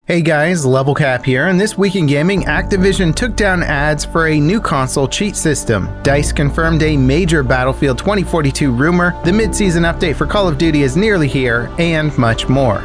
Hey guys, Level Cap here, and this week in gaming, Activision took down ads for a new console cheat system. DICE confirmed a major Battlefield 2042 rumor, the mid-season update for Call of Duty is nearly here, and much more.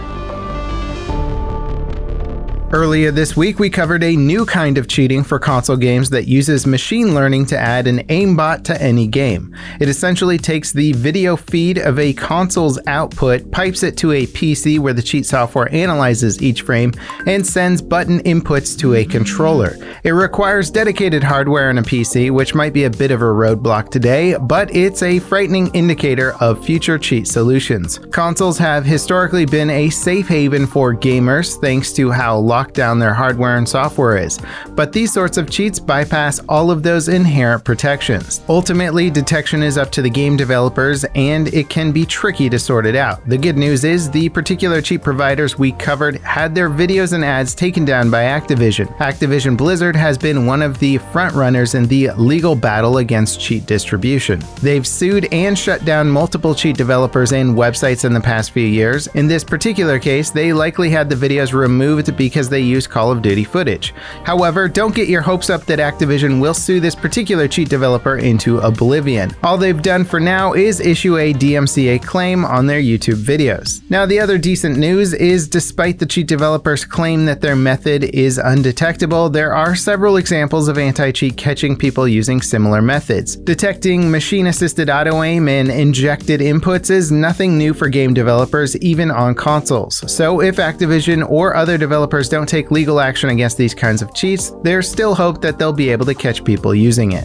Earlier this week, we covered a new kind of cheating for console games that uses machine learning to add an aimbot to any game. It essentially takes the video feed of a console's output, pipes it to a PC where the cheat software analyzes each frame, and sends button inputs to a controller. It requires dedicated hardware in a PC, which might be a bit of a roadblock today, but it's a frightening indicator of future cheat solutions. Consoles have historically been a safe haven for gamers thanks to how locked down their hardware and software is, but these sorts of cheats bypass all of those inherent protections. Ultimately, detection is up to the game developers, and it can be tricky to sort it out. The good news is the particular cheat providers we covered had their videos and ads taken down by Activision. Activision Blizzard has been one of the frontrunners in the legal battle against cheat distribution. They've sued and shut down multiple cheat developers and websites in the past few years. In this particular case, they likely had the videos removed because they use Call of Duty footage. However, don't get your hopes up that Activision will sue this particular cheat developer into oblivion. All they've done for now is issue a DMCA claim on their YouTube videos. Now, the other decent news is despite the cheat developers' claim that their method is undetectable, there are several examples of anti-cheat catching people using similar methods. Detecting machine-assisted auto-aim and injected inputs is nothing new for game developers, even on consoles. So if Activision or other developers don't take legal action against these kinds of cheats, there's still hope that they'll be able to catch people using it.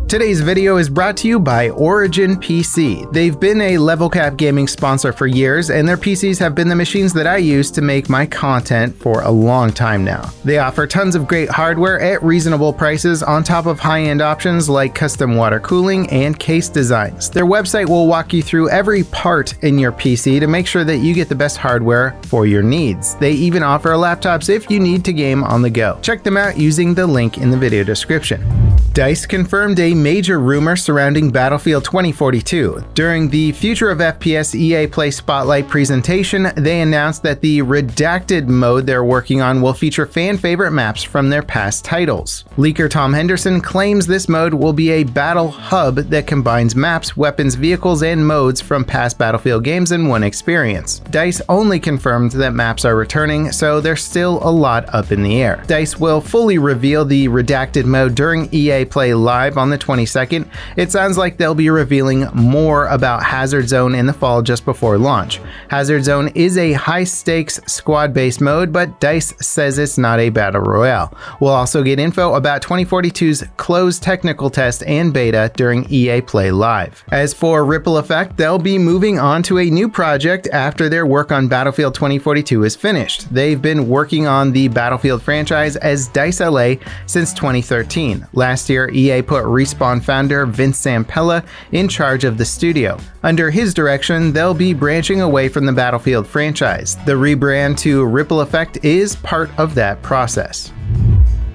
Today's video is brought to you by Origin PC. They've been a Level Cap gaming sponsor for years, and their PCs have been the machines that I use to make my content for a long time now. They offer tons of great hardware at reasonable prices on top of high-end options like custom water cooling and case designs. Their website will walk you through every part in your PC to make sure that you get the best hardware for your needs. They even offer laptops if you need to game on the go. Check them out using the link in the video description. DICE confirmed a major rumor surrounding Battlefield 2042. During the Future of FPS EA Play Spotlight presentation, they announced that the redacted mode they're working on will feature fan-favorite maps from their past titles. Leaker Tom Henderson claims this mode will be a battle hub that combines maps, weapons, vehicles, and modes from past Battlefield games in one experience. DICE only confirmed that maps are returning, so there's still a lot up in the air. DICE will fully reveal the redacted mode during EA Play Live on the 22nd. It sounds like they'll be revealing more about Hazard Zone in the fall just before launch. Hazard Zone is a high-stakes squad-based mode, but DICE says it's not a battle royale. We'll also get info about 2042's closed technical test and beta during EA Play Live. As for Ripple Effect, they'll be moving on to a new project after their work on Battlefield 2042 is finished. They've been working on the Battlefield franchise as DICE LA since 2013. Last year, EA put Respawn founder Vince Zampella in charge of the studio. Under his direction, they'll be branching away from the Battlefield franchise. The rebrand to Ripple Effect is part of that process.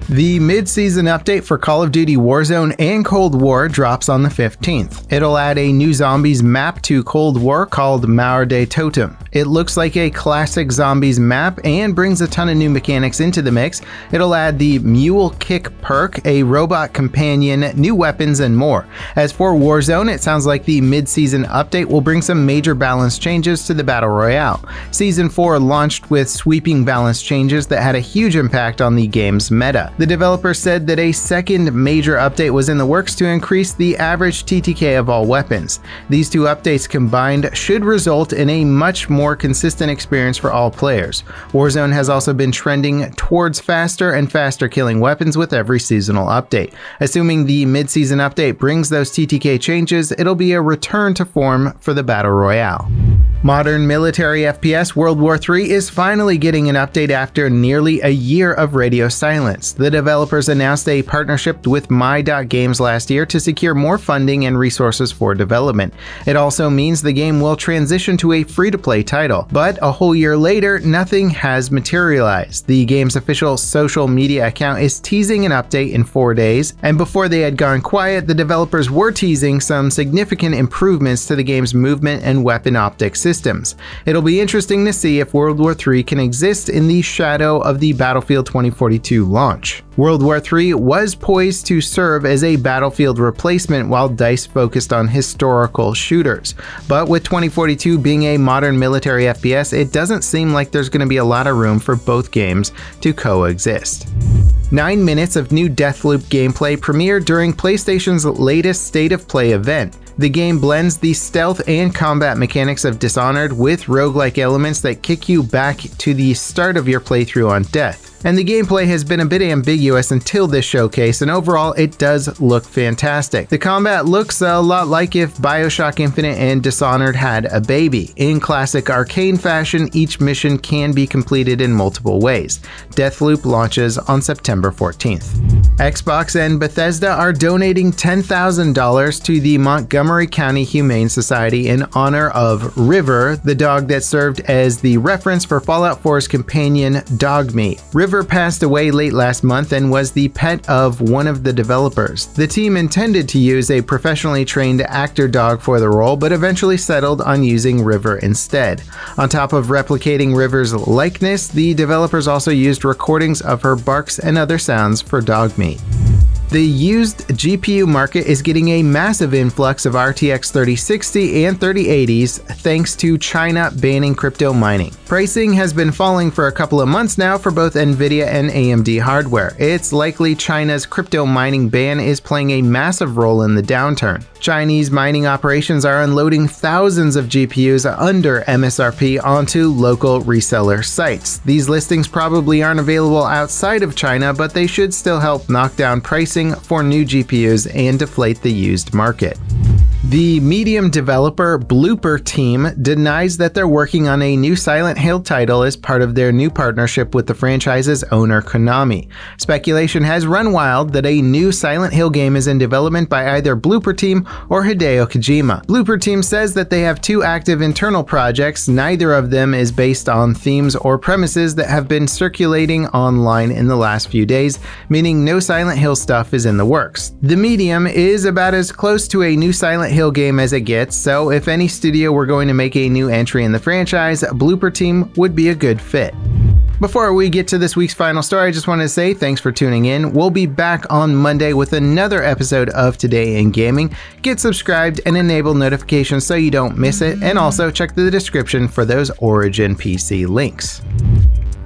The mid-season update for Call of Duty Warzone and Cold War drops on the 15th. It'll add a new zombies map to Cold War called Mauer de Totem. It looks like a classic zombies map and brings a ton of new mechanics into the mix. It'll add the Mule Kick perk, a robot companion, new weapons, and more. As for Warzone, it sounds like the mid-season update will bring some major balance changes to the Battle Royale. Season 4 launched with sweeping balance changes that had a huge impact on the game's meta. The developer said that a second major update was in the works to increase the average TTK of all weapons. These two updates combined should result in a much more consistent experience for all players. Warzone has also been trending towards faster and faster killing weapons with every seasonal update. Assuming the mid-season update brings those TTK changes, it'll be a return to form for the Battle Royale. Modern military FPS World War III is finally getting an update after nearly a year of radio silence. The developers announced a partnership with My.Games last year to secure more funding and resources for development. It also means the game will transition to a free-to-play title, but a whole year later, nothing has materialized. The game's official social media account is teasing an update in 4 days, and before they had gone quiet, the developers were teasing some significant improvements to the game's movement and weapon optics systems. It'll be interesting to see if World War III can exist in the shadow of the Battlefield 2042 launch. World War III was poised to serve as a Battlefield replacement while DICE focused on historical shooters. But with 2042 being a modern military FPS, it doesn't seem like there's going to be a lot of room for both games to coexist. 9 minutes of new Deathloop gameplay premiered during PlayStation's latest State of Play event. The game blends the stealth and combat mechanics of Dishonored with roguelike elements that kick you back to the start of your playthrough on death. And the gameplay has been a bit ambiguous until this showcase, and overall it does look fantastic. The combat looks a lot like if BioShock Infinite and Dishonored had a baby. In classic Arcane fashion, each mission can be completed in multiple ways. Deathloop launches on September 14th. Xbox and Bethesda are donating $10,000 to the Montgomery County Humane Society in honor of River, the dog that served as the reference for Fallout 4's companion, Dogmeat. River passed away late last month and was the pet of one of the developers. The team intended to use a professionally trained actor dog for the role, but eventually settled on using River instead. On top of replicating River's likeness, the developers also used recordings of her barks and other sounds for Dogmeat. The used GPU market is getting a massive influx of RTX 3060 and 3080s thanks to China banning crypto mining. Pricing has been falling for a couple of months now for both Nvidia and AMD hardware. It's likely China's crypto mining ban is playing a massive role in the downturn. Chinese mining operations are unloading thousands of GPUs under MSRP onto local reseller sites. These listings probably aren't available outside of China, but they should still help knock down pricing for new GPUs and deflate the used market. The Medium developer Blooper Team denies that they're working on a new Silent Hill title as part of their new partnership with the franchise's owner, Konami. Speculation has run wild that a new Silent Hill game is in development by either Blooper Team or Hideo Kojima. Blooper Team says that they have 2 active internal projects, neither of them is based on themes or premises that have been circulating online in the last few days, meaning no Silent Hill stuff is in the works. The Medium is about as close to a new Silent Hill game as it gets, so if any studio were going to make a new entry in the franchise, Blooper Team would be a good fit. Before we get to this week's final story, I just want to say thanks for tuning in. We'll be back on Monday with another episode of Today in Gaming. Get subscribed and enable notifications so you don't miss it, and also check the description for those Origin PC links.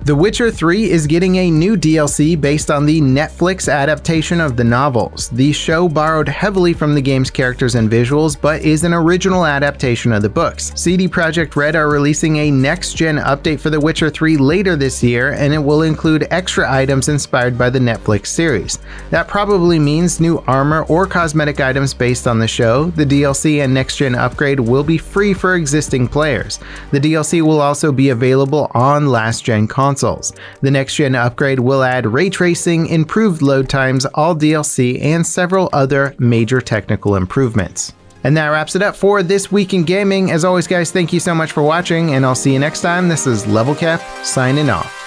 The Witcher 3 is getting a new DLC based on the Netflix adaptation of the novels. The show borrowed heavily from the game's characters and visuals, but is an original adaptation of the books. CD Projekt Red are releasing a next-gen update for The Witcher 3 later this year, and it will include extra items inspired by the Netflix series. That probably means new armor or cosmetic items based on the show. The DLC and next-gen upgrade will be free for existing players. The DLC will also be available on last-gen consoles. The next-gen upgrade will add ray tracing, improved load times, all DLC, and several other major technical improvements. And that wraps it up for this week in gaming. As always, guys, thank you so much for watching, and I'll see you next time. This is Level Cap signing off.